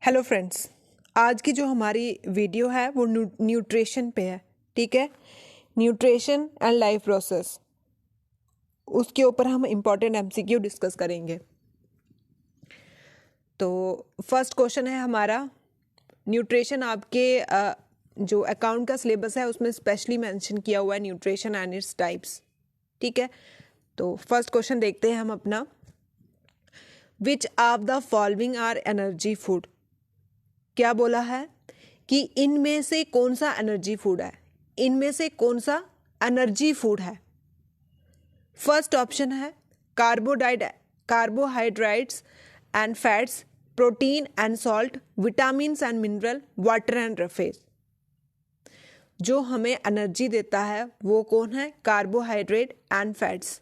Hello friends, आज की जो हमारी वीडियो है वो न्यूट्रिशन पे है। ठीक है, न्यूट्रिशन एंड लाइफ प्रोसेस, उसके ऊपर हम इम्पॉर्टेंट एमसीक्यू डिस्कस करेंगे। तो फर्स्ट क्वेश्चन है हमारा, न्यूट्रिशन आपके जो अकाउंट का सिलेबस है उसमें स्पेशली मेंशन किया हुआ है न्यूट्रिशन एंड इट्स टाइप्स। ठीक है, तो फर्स्ट क्वेश्चन देखते हैं हम अपना। Which of the following are energy food? क्या बोला है कि इनमें से कौन सा एनर्जी फूड है, इनमें से कौन सा एनर्जी फूड है। फर्स्ट ऑप्शन है carbohydrates and fats, protein and salt, vitamins and mineral, water and roughage. जो हमें एनर्जी देता है वो कौन है? Carbohydrate and fats.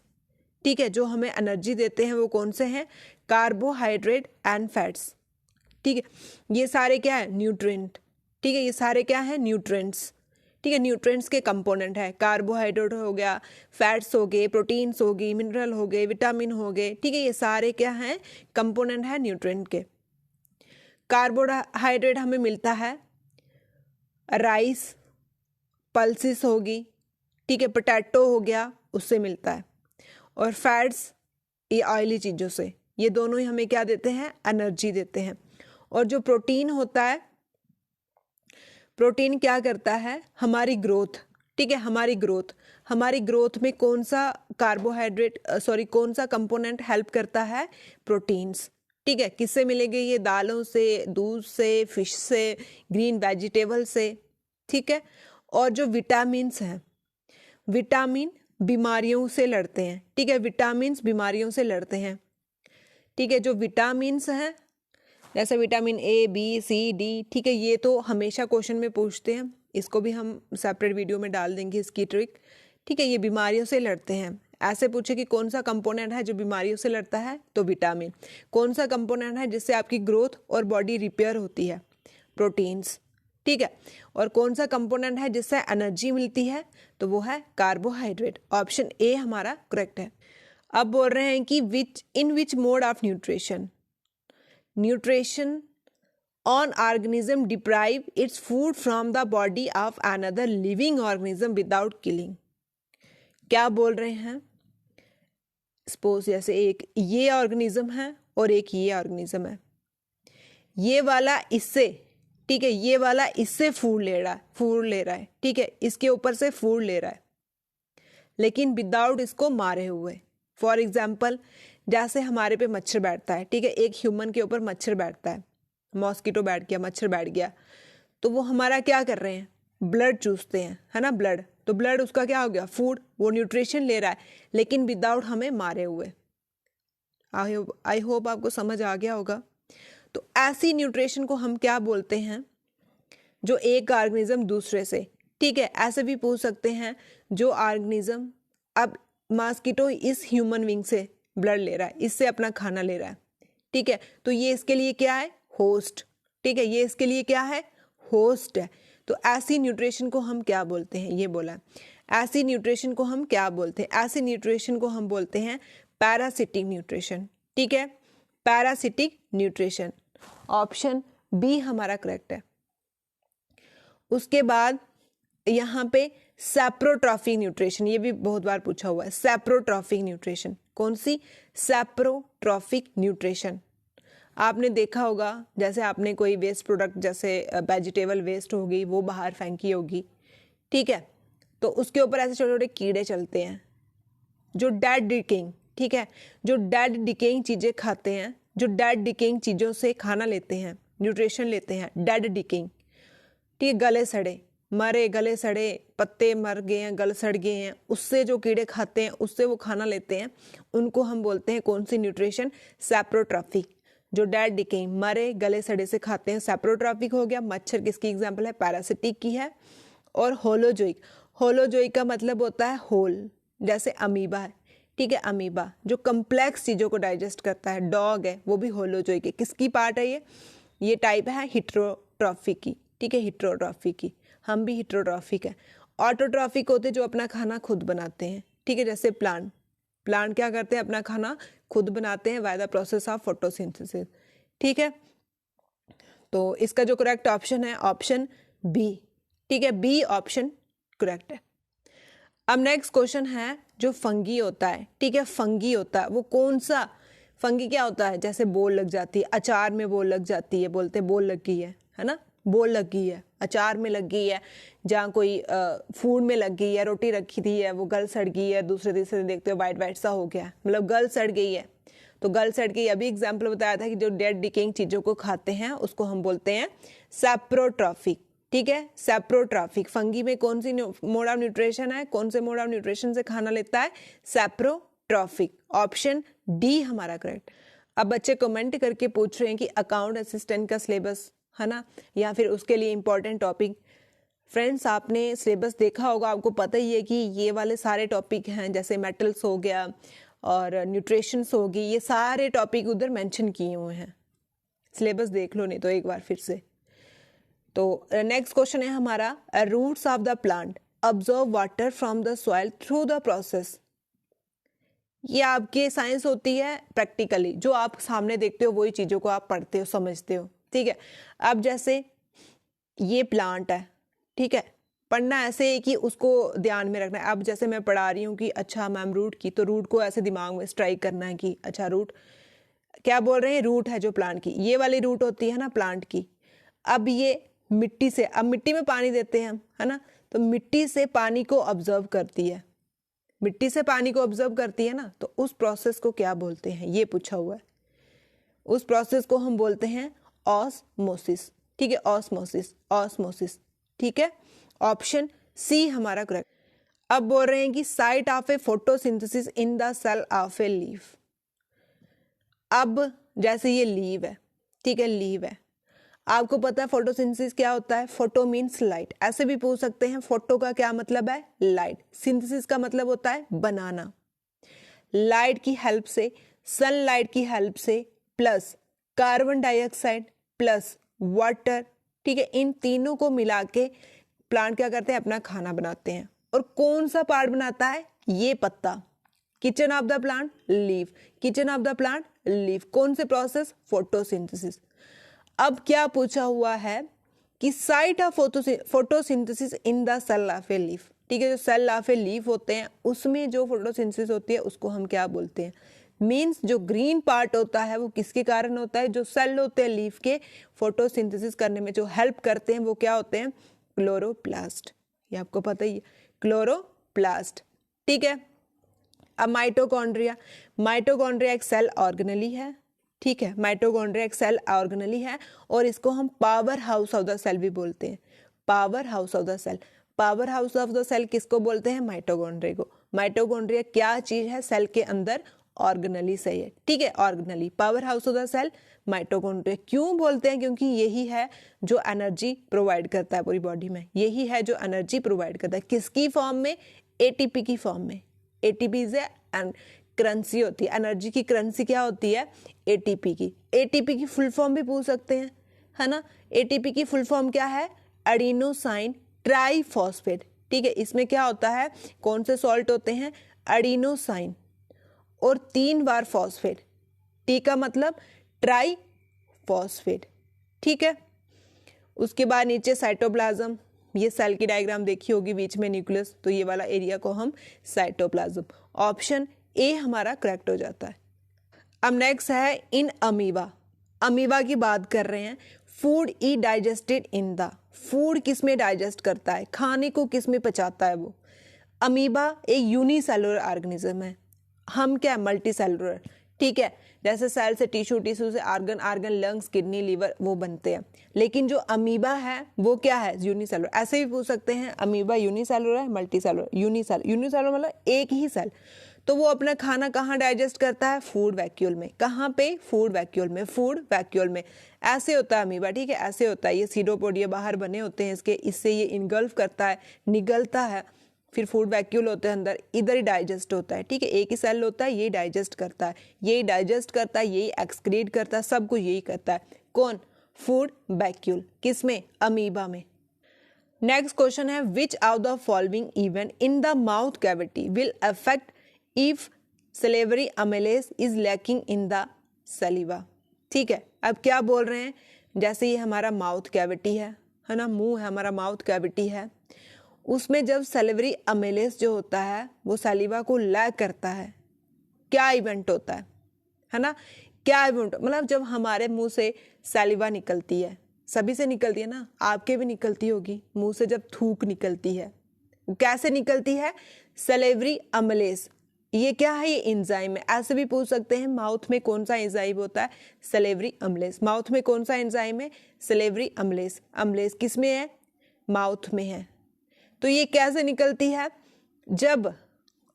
ठीक है, जो हमें एनर्जी देते हैं वो कौन से हैं? Carbohydrate and fats. ठीक है, ये सारे क्या है? न्यूट्रिएंट। ठीक है, ये सारे क्या है? न्यूट्रिएंट्स। ठीक है, न्यूट्रिएंट्स के कंपोनेंट है। कार्बोहाइड्रेट हो गया, फैट्स हो गए, प्रोटीन्स हो गई, मिनरल हो गए, विटामिन हो गए। ठीक है, ये सारे क्या हैं? कंपोनेंट है न्यूट्रिएंट के। कार्बोहाइड्रेट हमें मिलता है राइस, पल्सिस होगी, ठीक है, पोटैटो हो गया, उससे मिलता है। और फैट्स ये ऑयली चीज़ों से, ये दोनों ही हमें क्या देते हैं? एनर्जी देते हैं। और जो प्रोटीन होता है, प्रोटीन क्या करता है? हमारी ग्रोथ। ठीक है, हमारी ग्रोथ में कौन सा कौन सा कंपोनेंट हेल्प करता है? प्रोटीन्स। ठीक है, किससे मिलेंगे ये? दालों से, दूध से, फिश से, ग्रीन वेजिटेबल से। ठीक है, और जो विटामिन्स हैं, विटामिन बीमारियों से लड़ते हैं। ठीक है, विटामिन्स बीमारियों से लड़ते हैं। ठीक है, जो विटामिन्स हैं जैसे vitamin A, B, C, D, ठीक है, ये तो हमेशा क्वेश्चन में पूछते हैं, इसको भी हम सेपरेट वीडियो में डाल देंगे इसकी ट्रिक। ठीक है, ये बीमारियों से लड़ते हैं। ऐसे पूछे कि कौन सा कंपोनेंट है जो बीमारियों से लड़ता है, तो विटामिन। कौन सा कंपोनेंट है जिससे आपकी ग्रोथ और बॉडी रिपेयर होती है? प्रोटीन्स। ठीक है, और कौन सा कंपोनेंट है जिससे एनर्जी मिलती है, तो वो है कार्बोहाइड्रेट। ऑप्शन ए हमारा करेक्ट है। अब बोल रहे हैं कि in which mode of nutrition on organism deprive its food from the body of another living organism without killing। क्या बोल रहे हैं? सपोज जैसे एक ये ऑर्गेनिज्म है और एक ये ऑर्गेनिज्म है, ये वाला इससे, ठीक है, ये वाला इससे फूड ले रहा है, ठीक है, इसके ऊपर से फूड ले रहा है, लेकिन विदाउट इसको मारे हुए। फॉर एग्जाम्पल, जैसे हमारे पे मच्छर बैठता है, ठीक है, एक ह्यूमन के ऊपर मच्छर बैठता है, मॉस्किटो बैठ गया, मच्छर बैठ गया, तो वो हमारा क्या कर रहे हैं? ब्लड चूसते हैं, है ना, ब्लड। तो ब्लड उसका क्या हो गया? फूड। वो न्यूट्रिशन ले रहा है लेकिन विदाउट हमें मारे हुए। आई होप आपको समझ आ गया होगा। तो ऐसी न्यूट्रिशन को हम क्या बोलते हैं? जो एक ऑर्गेनिज्म दूसरे से, ठीक है, ऐसे भी पूछ सकते हैं, जो ऑर्गेनिज्म, अब मॉस्किटो इस ह्यूमन विंग से ब्लड ले रहा है, इससे अपना खाना ले रहा है, ठीक है, तो ये इसके लिए क्या है? होस्ट। ठीक है, ये इसके लिए क्या है? होस्ट है। तो ऐसी न्यूट्रिशन को हम क्या बोलते हैं? ये बोला है, ऐसी न्यूट्रिशन को हम क्या बोलते हैं? ऐसी न्यूट्रिशन को हम बोलते हैं पैरासिटिक न्यूट्रिशन। ठीक है, पैरासिटिक न्यूट्रिशन। ऑप्शन बी हमारा करेक्ट है। उसके बाद यहाँ पे सैप्रोट्रॉफिक न्यूट्रिशन, ये भी बहुत बार पूछा हुआ है। सैप्रोट्रॉफिक न्यूट्रिशन कौन सी? सैप्रोट्रॉफिक न्यूट्रिशन। आपने देखा होगा, जैसे आपने कोई वेस्ट प्रोडक्ट, जैसे वेजिटेबल वेस्ट होगी, वो बाहर फेंकी होगी, ठीक है, तो उसके ऊपर ऐसे छोटे छोटे कीड़े चलते हैं, जो डेड डिकेइंग, ठीक है, जो डेड डिकेइंग चीज़ें खाते हैं, जो डेड डिकेइंग चीज़ों से खाना लेते हैं, न्यूट्रिशन लेते हैं, डेड डिकेइंग, ठीक है, गले सड़े, गले सड़े, पत्ते मर गए हैं, गल सड़ गए हैं, उससे जो कीड़े खाते हैं, उससे वो खाना लेते हैं, उनको हम बोलते हैं कौन सी न्यूट्रिशन? सैप्रोट्रॉफिक। जो डेड डिकेइंग, मरे गले सड़े से खाते हैं, सैप्रोट्रॉफिक हो गया। मच्छर किसकी एग्जाम्पल है? पैरासिटिक की है। और होलोजोइक, होलोजोइक का मतलब होता है होल, जैसे अमीबा है, ठीक है, अमीबा जो कम्प्लेक्स चीज़ों को डाइजेस्ट करता है, डॉग है, वो भी होलोजोइक है। किसकी पार्ट है ये टाइप है हिट्रोट्रॉफिक की, ठीक है, हिट्रोट्रॉफिक की। हम भी हिट्रोट्रॉफिक है। ऑटोट्रॉफिक होते जो अपना खाना खुद बनाते हैं, ठीक है, जैसे प्लांट क्या करते हैं? अपना खाना खुद बनाते हैं by the process of photosynthesis. ठीक है, तो इसका जो करेक्ट ऑप्शन है ऑप्शन बी, ठीक है, बी ऑप्शन करेक्ट है। अब नेक्स्ट क्वेश्चन है जो फंगी होता है, ठीक है, फंगी होता है वो कौन सा, फंगी क्या होता है, जैसे बोल लग जाती है, अचार में बोल लग जाती है, बोलते हैं बोल लग गई है ना, बोल लग गई है, अचार में लग गई है, जहाँ कोई फूड में लग गई है, रोटी रखी थी है वो गल सड़ गई है, दूसरे तीसरे देखते हो वाइट वाइट सा हो गया, मतलब गल सड़ गई है। तो गल सड़ गई, अभी एग्जाम्पल बताया था कि जो डेड डिकेइंग चीज़ों को खाते हैं उसको हम बोलते हैं सैप्रोट्रॉफिक, ठीक है, सैप्रोट्रॉफिक। फंगी में कौन सी मोड ऑफ न्यूट्रिशन है, कौन से मोड ऑफ न्यूट्रिशन से खाना लेता है, सैप्रोट्रॉफिक, ऑप्शन डी हमारा करेक्ट। अब बच्चे कमेंट करके पूछ रहे हैं कि अकाउंट असिस्टेंट का सिलेबस है ना, या फिर उसके लिए इंपॉर्टेंट टॉपिक। फ्रेंड्स आपने सिलेबस देखा होगा, आपको पता ही है कि ये वाले सारे टॉपिक हैं, जैसे मेटल्स हो गया और न्यूट्रिशंस होगी, ये सारे टॉपिक उधर मेंशन किए हुए हैं, सिलेबस देख लो नहीं तो एक बार फिर से। तो नेक्स्ट क्वेश्चन है हमारा, roots of the plant absorb water from the soil through the process. ये आपकी साइंस होती है प्रैक्टिकली, जो आप सामने देखते हो वही चीज़ों को आप पढ़ते हो समझते हो, ठीक है। अब जैसे ये प्लांट है, ठीक है, पढ़ना ऐसे है कि उसको ध्यान में रखना है। अब जैसे मैं पढ़ा रही हूँ कि अच्छा मैम रूट की, तो रूट को ऐसे दिमाग में स्ट्राइक करना है कि अच्छा रूट क्या बोल रहे हैं, रूट है जो प्लांट की, ये वाली रूट होती है ना प्लांट की। अब ये मिट्टी से, अब मिट्टी में पानी देते हैं हम, है ना, तो मिट्टी से पानी को ऑब्जर्व करती है, मिट्टी से पानी को ऑब्जर्व करती है ना, तो उस प्रोसेस को क्या बोलते हैं, ये पूछा हुआ है। उस प्रोसेस को हम बोलते हैं ऑस्मोसिस, ठीक है, ऑस्मोसिस, ऑस्मोसिस, ठीक है, ऑप्शन सी हमारा करेक्ट। अब बोल रहे हैं कि site of a photosynthesis in the cell of a leaf. अब जैसे ये लीव है, ठीक है, लीव है, आपको पता है फोटोसिंथेसिस क्या होता है, फोटो मीन्स लाइट, ऐसे भी पूछ सकते हैं, फोटो का क्या मतलब है, लाइट, सिंथेसिस का मतलब होता है बनाना। लाइट की हेल्प से, सनलाइट की हेल्प से, plus carbon dioxide plus water, ठीक है, इन तीनों को मिला के प्लांट क्या करते हैं, अपना खाना बनाते हैं। और कौन सा पार्ट बनाता है, ये पत्ता, kitchen of the plant leaf, kitchen of the plant leaf, कौन से प्रोसेस, फोटोसिंथेसिस। अब क्या पूछा हुआ है कि site of photosynthesis in the cell of a leaf, ठीक है, जो सेल ऑफ ए लीफ होते हैं उसमें जो फोटोसिंथेसिस होती है उसको हम क्या बोलते हैं, मीन्स जो ग्रीन पार्ट होता है वो किसके कारण होता है, जो सेल होते हैं लीफ के फोटोसिंथेसिस करने में जो हेल्प करते हैं वो क्या होते हैं, क्लोरोप्लास्ट, ये आपको पता ही है, क्लोरोप्लास्ट, ठीक है। अब माइटोकॉन्ड्रिया, माइटोकॉन्ड्रिया एक सेल ऑर्गेनेली है, ठीक है, माइटोकॉन्ड्रिया एक सेल ऑर्गेनेली है और इसको हम power house of the cell भी बोलते हैं, power house of the cell. Power house of the cell किसको बोलते हैं, माइटोकॉन्ड्रिया को। माइटोकॉन्ड्रिया क्या चीज है, सेल के अंदर ऑर्गेनेली सही है, ठीक है, organelle, power house of the cell mitochondria. क्यों बोलते हैं, क्योंकि यही है जो एनर्जी प्रोवाइड करता है पूरी बॉडी में, यही है जो एनर्जी प्रोवाइड करता है, किसकी फॉर्म में, एटीपी की फॉर्म में। एटीपी से करेंसी होती है, एनर्जी की करेंसी क्या होती है, एटीपी की। एटीपी की फुल फॉर्म भी पूछ सकते हैं, है ना, एटीपी की फुल फॉर्म क्या है, एडिनोसाइन ट्राइफॉस्फेट, ठीक है, इसमें क्या होता है, कौन से सॉल्ट होते हैं, एडिनोसाइन और 3 बार फॉस्फेट, टी का मतलब ट्राइफॉस्फेट, ठीक है। उसके बाद नीचे साइटोप्लाज्म, ये सेल की डायग्राम देखी होगी, बीच में न्यूक्लियस, तो ये वाला एरिया को हम साइटोप्लाज्म, ऑप्शन ए हमारा करेक्ट हो जाता है। अब नेक्स्ट है इन अमीबा, अमीबा की बात कर रहे हैं, food E digested in the, food किस में डाइजेस्ट करता है, खाने को किस में पचाता है वो। अमीबा एक यूनिसेलुलर ऑर्गेनिज्म है, हम क्या मल्टी सेलुलर, ठीक है, जैसे सेल से टिश्यू, टिश्यू से organ, organ lungs, kidney, liver वो बनते हैं, लेकिन जो अमीबा है वो क्या है, यूनिसेलुलर। ऐसे भी पूछ सकते हैं अमीबा यूनिसेलुलर है, मल्टी सेलुलर, यूनिसेलुलर मतलब एक ही सेल। तो वो अपना खाना कहाँ डाइजेस्ट करता है, फूड वैक्यूल में, कहाँ पे, फूड वैक्यूल में, फूड वैक्यूल में। ऐसे होता है अमीबा, ठीक है, ऐसे होता है, ये सीडोपोडिया बाहर बने होते हैं इसके, इससे ये इनगल्फ करता है, निगलता है, फिर फूड वैक्यूल होते हैं अंदर, इधर ही डाइजेस्ट होता है, ठीक है, एक ही सेल होता है, यही डाइजेस्ट करता है, यही डाइजेस्ट करता है, यही एक्सक्रीट करता है, सब कुछ यही करता है, कौन, फूड वैक्यूल, किसमें, अमीबा में। नेक्स्ट क्वेश्चन है, which of the following event in the mouth cavity will affect if salivary amylase is lacking in the saliva, ठीक है। अब क्या बोल रहे हैं, जैसे ये हमारा माउथ कैविटी है ना, मुंह है हमारा, माउथ कैविटी है, उसमें जब सैलिवरी अमेलेस जो होता है वो सैलिवा को लैग करता है, क्या इवेंट होता है ना, क्या इवेंट, मतलब जब हमारे मुंह से सैलिवा निकलती है, सभी से निकलती है ना, आपके भी निकलती होगी, मुंह से जब थूक निकलती है, कैसे निकलती है, सैलिवरी अमेलेस, ये क्या है, ये एंजाइम है। ऐसे भी पूछ सकते हैं माउथ में कौन सा एंजाइम होता है, सैलिवरी अम्लेस, माउथ में कौन सा एंजाइम है, सैलिवरी अम्लेस, अम्लेस किस में है, माउथ में है। तो ये कैसे निकलती है, जब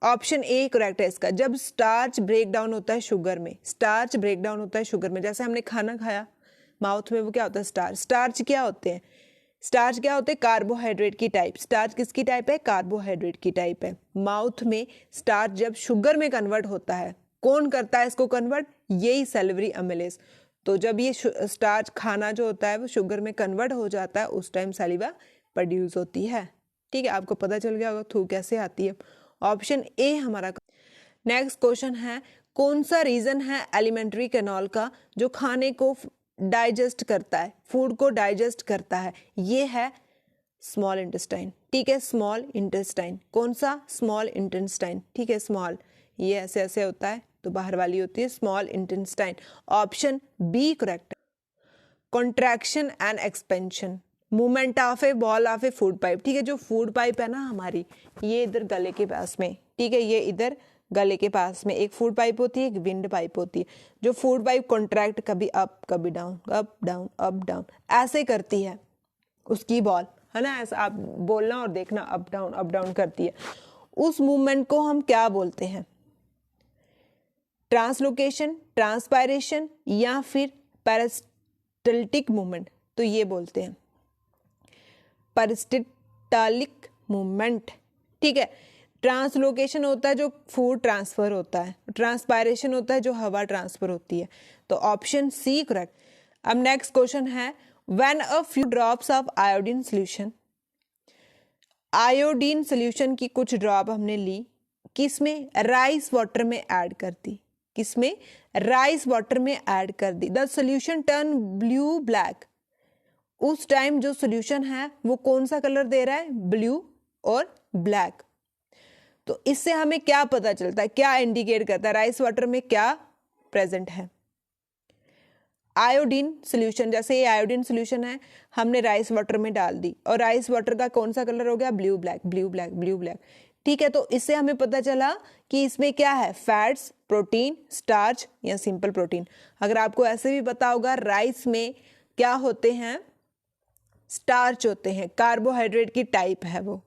ऑप्शन ए करेक्ट है इसका, जब स्टार्च ब्रेक डाउन होता है शुगर में, स्टार्च ब्रेक डाउन होता है शुगर में, जैसे हमने खाना खाया माउथ में वो क्या होता है, स्टार्च, स्टार्च क्या होते हैं, स्टार्च क्या होते हैं, कार्बोहाइड्रेट की टाइप, स्टार्च किसकी टाइप है, कार्बोहाइड्रेट की टाइप है। माउथ में स्टार्च जब शुगर में कन्वर्ट होता है, कौन करता है इसको कन्वर्ट, यही सैलिवरी अमेलेस। तो जब ये स्टार्च खाना जो होता है वो शुगर में कन्वर्ट हो जाता है, उस टाइम सैलिवा प्रोड्यूस होती है। ठीक है, आपको पता चल गया होगा थूक कैसे आती है, ऑप्शन ए हमारा। नेक्स्ट क्वेश्चन है, कौन सा रीजन है एलिमेंट्री कैनाल का जो खाने को डाइजेस्ट करता है, फूड को डाइजेस्ट करता है, ये है स्मॉल इंटेस्टाइन। ठीक है, स्मॉल इंटेस्टाइन, कौन सा, स्मॉल इंटेस्टाइन। ठीक है, स्मॉल, ये ऐसे ऐसे होता है तो बाहर वाली होती है small intestine, option B correct. Contraction and expansion, movement of a ball of a food pipe. ठीक है, जो फूड पाइप है ना हमारी, ये इधर गले के पास में, ठीक है, ये इधर गले के पास में एक फूड पाइप होती है, एक विंड पाइप होती है। जो फूड पाइप कॉन्ट्रैक्ट कभी अप कभी down, up down up down ऐसे करती है, उसकी बॉल है ना, ऐसा आप बोलना और देखना, अप डाउन करती है। उस मूवमेंट को हम क्या बोलते हैं, ट्रांसलोकेशन, ट्रांसपायरेशन या फिर पेरिस्टल्टिक मूवमेंट। तो ये बोलते हैं पेरिस्टल्टिक मूवमेंट। ठीक है, ट्रांसलोकेशन होता है जो फूड ट्रांसफर होता है, ट्रांसपायरेशन होता है जो हवा ट्रांसफर होती है। तो ऑप्शन सी करेक्ट। अब नेक्स्ट क्वेश्चन है, when a few drops of iodine solution, iodine solution की कुछ ड्रॉप हमने ली, किसमें, राइस वाटर में ऐड कर दी, किसमें, राइस वाटर में ऐड कर दी, the solution turn blue black. उस टाइम जो सोल्यूशन है वो कौन सा कलर दे रहा है, ब्लू और ब्लैक। तो इससे हमें क्या पता चलता है, क्या इंडिकेट करता है, राइस वाटर में क्या प्रेजेंट है, आयोडीन सोल्यूशन। जैसे ये आयोडीन सोल्यूशन है, हमने राइस वाटर में डाल दी और राइस वाटर का कौन सा कलर हो गया, blue black, blue black, blue black. ठीक है, तो इससे हमें पता चला कि इसमें क्या है, फैट्स, प्रोटीन, स्टार्च या सिंपल प्रोटीन। अगर आपको ऐसे भी पता होगा, राइस में क्या होते हैं, स्टार्च होते हैं, कार्बोहाइड्रेट की टाइप है वो।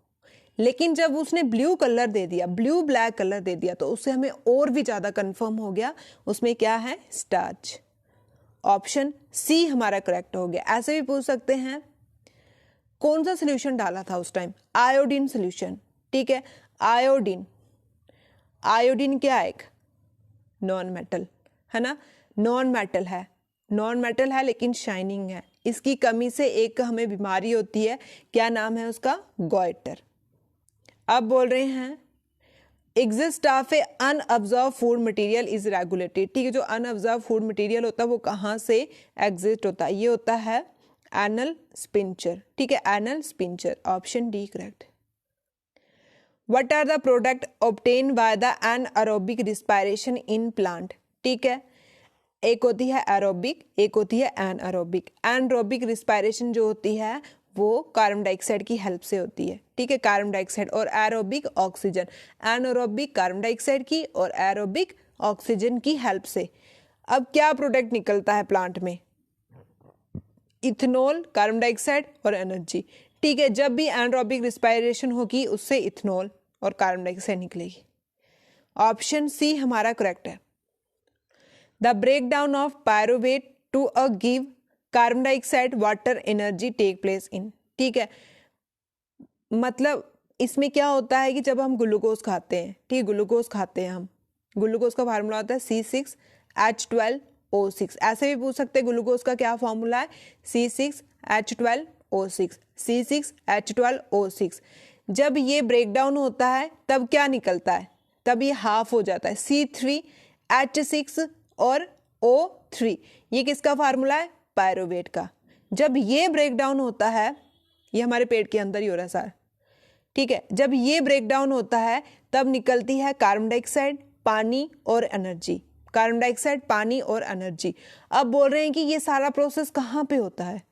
लेकिन जब उसने ब्लू कलर दे दिया, ब्लू ब्लैक कलर दे दिया, तो उससे हमें और भी ज्यादा कंफर्म हो गया उसमें क्या है, स्टार्च। ऑप्शन सी हमारा करेक्ट हो गया। ऐसे भी पूछ सकते हैं, कौन सा सोल्यूशन डाला था उस टाइम, आयोडीन सोल्यूशन। ठीक है, आयोडीन, आयोडीन क्या है, एक नॉन मेटल है ना, नॉन मेटल है, नॉन मेटल है लेकिन शाइनिंग है। इसकी कमी से एक हमें बीमारी होती है, क्या नाम है उसका, गॉइटर। अब बोल रहे हैं, exist of a unabsorbed food material is regulated. ठीक है, जो अनअब्जॉर्व फूड मटेरियल होता है वो कहाँ से एग्जिस्ट होता है, ये होता है एनल स्पिंचर। ठीक है, anal sphincter, option D correct. What are the product obtain by the anaerobic respiration in plant. ठीक है, एक होती है एरोबिक, एक होती है एनारोबिक। एनारोबिक रिस्पायरेशन जो होती है वो कार्बन डाइऑक्साइड की हेल्प से होती है। ठीक है, कार्बन डाइऑक्साइड, और aerobic oxygen. Anaerobic carbon dioxide की और एरोबिक ऑक्सीजन की हेल्प से। अब क्या प्रोडक्ट निकलता है प्लांट में, इथेनॉल, कार्बन डाइऑक्साइड और एनर्जी। ठीक है, जब भी एनारोबिक रिस्पायरेशन होगी उससे इथेनॉल और कार्बन डाइऑक्साइड निकलेगी। ऑप्शन सी हमारा करेक्ट है। The breakdown of pyruvate to uh give carbon dioxide water energy take place in. ठीक है, मतलब इसमें क्या होता है कि जब हम ग्लूकोज खाते हैं, ठीक है, ग्लूकोज खाते हैं हम, ग्लूकोज का फार्मूला होता है C6H12O6। ऐसे भी पूछ सकते हैं ग्लूकोज का क्या फार्मूला है, C6H12O6, C6H12O6। जब ये ब्रेकडाउन होता है तब क्या निकलता है, तब ये हाफ हो जाता है, C3H6 और O3। ये किसका फार्मूला है, पायरुवेट का। जब ये ब्रेक डाउन होता है, ये हमारे पेट के अंदर ही हो रहा है सर, ठीक है, जब ये ब्रेक डाउन होता है तब निकलती है कार्बन डाइऑक्साइड, पानी और एनर्जी। कार्बन डाइऑक्साइड, पानी और एनर्जी। अब बोल रहे हैं कि ये सारा प्रोसेस कहाँ पे होता है?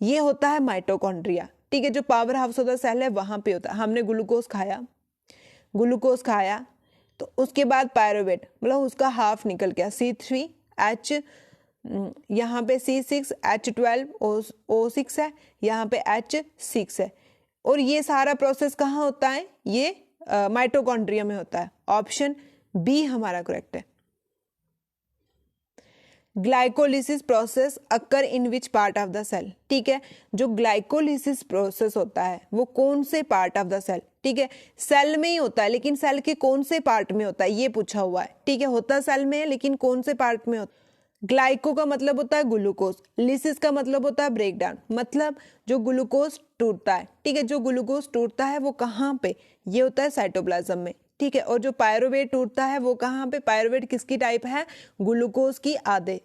ये होता है माइटोकॉन्ड्रिया, ठीक है, जो power house of the cell है वहां पे होता है। हमने ग्लूकोज खाया तो उसके बाद पायरुवेट, मतलब उसका हाफ निकल गया, C3H, यहाँ पे C6H12O6 है, यहाँ पे H6 है, और ये सारा प्रोसेस कहाँ होता है? ये माइटोकॉन्ड्रिया में होता है। ऑप्शन बी हमारा करेक्ट है। Glycolysis process occur in which part of the cell, ठीक है, जो ग्लाइकोलिसिस प्रोसेस होता है वो कौन से पार्ट ऑफ द सेल, ठीक है, सेल में ही होता है, लेकिन सेल के कौन से पार्ट में होता है ये पूछा हुआ है, ठीक है, होता सेल में है लेकिन कौन से पार्ट में होता है। ग्लाइको का मतलब होता है ग्लूकोज, लिसिस का मतलब होता है ब्रेक डाउन, मतलब जो ग्लूकोज टूटता है, ठीक है, जो ग्लूकोज टूटता है वो कहाँ पे? ये होता है साइटोप्लाज्म में, ठीक है, और जो पायरुवेट टूटता है वो कहाँ पे? पायरुवेट किसकी टाइप है? ग्लूकोज की आधे।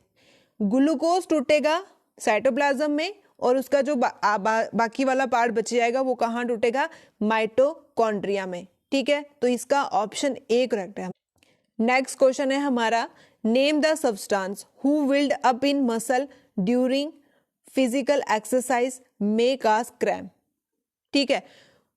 ग्लूकोज टूटेगा साइटोप्लाज्म में, और उसका जो बाकी वाला पार्ट बच जाएगा वो कहाँ टूटेगा? माइटोकॉन्ड्रिया में, ठीक है, तो इसका ऑप्शन ए करेक्ट है। नेक्स्ट क्वेश्चन है हमारा, name the substance who build up in muscle during physical exercise may cause cramp, ठीक है,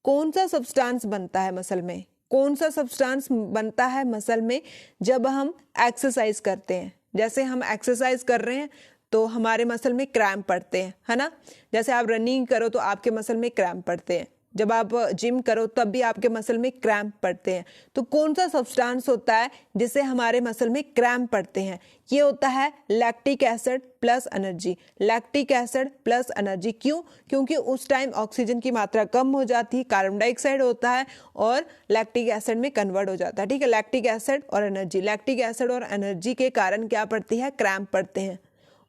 कौन सा सब्सटेंस बनता है मसल में? कौन सा सब्सटेंस बनता है मसल में जब हम एक्सरसाइज करते हैं? जैसे हम एक्सरसाइज कर रहे हैं तो हमारे मसल में क्रैम्प पड़ते हैं, है ना, जैसे आप रनिंग करो तो आपके मसल में क्रैम्प पड़ते हैं, जब आप जिम करो तब भी आपके मसल में क्रैम्प पड़ते हैं। तो कौन सा सब्सटेंस होता है जिससे हमारे मसल में क्रैम्प पड़ते हैं? ये होता है lactic acid plus energy. Lactic acid plus energy, क्यों? क्योंकि उस टाइम ऑक्सीजन की मात्रा कम हो जाती है, कार्बन डाइऑक्साइड होता है और लैक्टिक एसिड में कन्वर्ट हो जाता है, ठीक है, लैक्टिक एसिड और एनर्जी। लैक्टिक एसिड और एनर्जी के कारण क्या पड़ती है? क्रैम्प पड़ते हैं।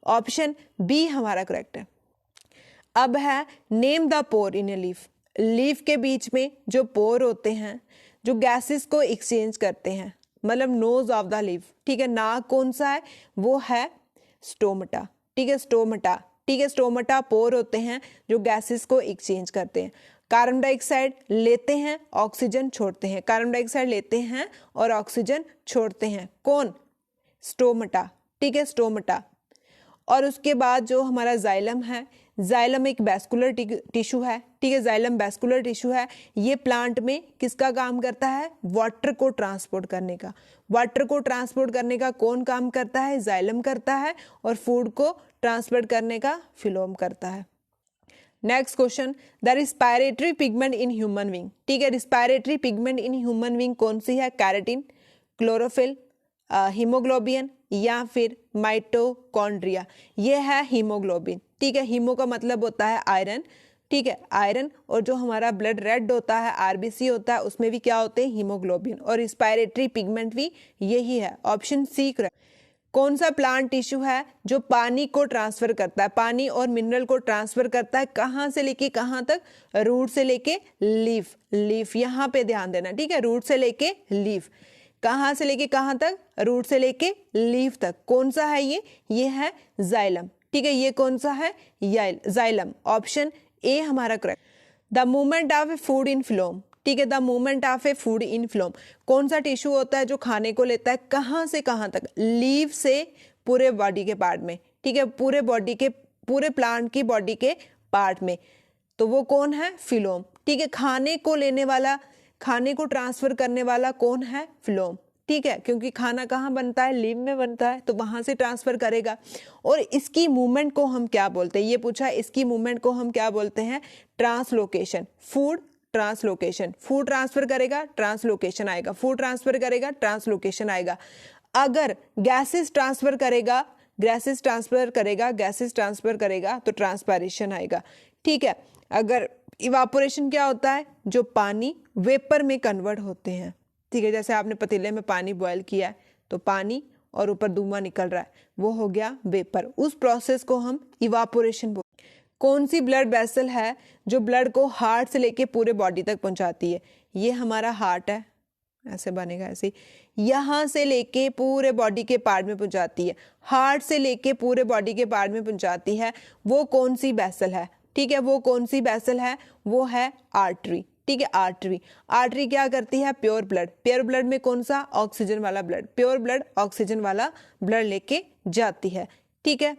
ऑप्शन बी हमारा करेक्ट है। अब है name the pore in a leaf. Leaf के बीच में जो पोर होते हैं जो गैसेस को एक्सचेंज करते हैं, मतलब नोज ऑफ द लीफ, ठीक है, नाक कौन सा है? वो है स्टोमटा, ठीक है, स्टोमटा, ठीक है, स्टोमटा पोर होते हैं जो गैसेस को एक्सचेंज करते हैं। कार्बन डाइऑक्साइड लेते हैं, ऑक्सीजन छोड़ते हैं, कार्बन डाइऑक्साइड लेते हैं और ऑक्सीजन छोड़ते हैं, कौन? स्टोमटा, ठीक है, स्टोमटा। और उसके बाद जो हमारा जाइलम है, जाइलम एक वैस्कुलर टिश्यू है, ठीक है, जाइलम वैस्कुलर टिश्यू है। ये प्लांट में किसका काम करता है? वाटर को ट्रांसपोर्ट करने का। वाटर को ट्रांसपोर्ट करने का कौन काम करता है? जाइलम करता है, और फूड को ट्रांसपोर्ट करने का फिलोम करता है। Next question, the respiratory pigment in human being, ठीक है, respiratory pigment in human being कौन सी है? कैराटिन, क्लोरोफिल, हीमोग्लोबिन या फिर माइटोकॉन्ड्रिया। ये है हीमोग्लोबिन, ठीक है, हीमो का मतलब होता है आयरन, ठीक है, आयरन, और जो हमारा ब्लड रेड होता है, आरबीसी होता है, उसमें भी क्या होते हैं? हीमोग्लोबिन, और रिस्पायरेटरी पिगमेंट भी यही है। Option C correct. कौन सा प्लांट टिश्यू है जो पानी को ट्रांसफर करता है? पानी और मिनरल को ट्रांसफर करता है, कहाँ से लेके कहाँ तक? रूट से लेके लीफ। लीफ यहाँ पे ध्यान देना, ठीक है, रूट से लेके लीफ, कहाँ से लेके कहाँ तक? रूट से लेके लीफ तक। कौन सा है ये है जाइलम, ठीक है, ये कौन सा है? जाइलम। ऑप्शन ए हमारा correct. The movement of a food in phloem, ठीक है, the movement of a food in phloem, कौन सा टिश्यू होता है जो खाने को लेता है कहाँ से कहाँ तक? लीफ से पूरे बॉडी के पार्ट में, ठीक है, पूरे प्लांट की बॉडी के पार्ट में, तो वो कौन है? फिलोम, ठीक है, खाने को लेने वाला, खाने को ट्रांसफर करने वाला कौन है? फ्लोम, ठीक है, क्योंकि खाना कहाँ बनता है? लीफ में बनता है, तो वहां से ट्रांसफर करेगा। और इसकी मूवमेंट को हम क्या बोलते हैं? ये पूछा है, इसकी मूवमेंट को हम क्या बोलते हैं? Translocation. Food translocation, food transfer करेगा, ट्रांसलोकेशन आएगा, फूड ट्रांसफर करेगा, ट्रांसलोकेशन आएगा। अगर गैसेस ट्रांसफर करेगा, गैसेस ट्रांसफर करेगा, गैसेस ट्रांसफर करेगा तो ट्रांसपायरेशन आएगा, ठीक है। अगर इवापोरेशन क्या होता है? जो पानी वेपर में कन्वर्ट होते हैं, ठीक है, जैसे आपने पतीले में पानी बॉयल किया है तो पानी और ऊपर धुआं निकल रहा है, वो हो गया वेपर, उस प्रोसेस को हम इवापोरेशन बोलते हैं। कौन सी ब्लड वेसल है जो ब्लड को हार्ट से लेके पूरे बॉडी तक पहुंचाती है? ये हमारा हार्ट है, ऐसे बनेगा ऐसे, यहाँ से लेके पूरे बॉडी के पार्ट में पहुंचाती है, हार्ट से लेके पूरे बॉडी के पार्ट में पहुंचाती है। वो कौन सी वेसल है? ठीक है, वो कौन सी वेसल है? वो है आर्टरी। ठीक है, आर्टरी। आर्टरी क्या करती है? प्योर ब्लड में कौन सा? ऑक्सीजन वाला ब्लड, प्योर ब्लड ऑक्सीजन वाला ब्लड लेके जाती है। ठीक है,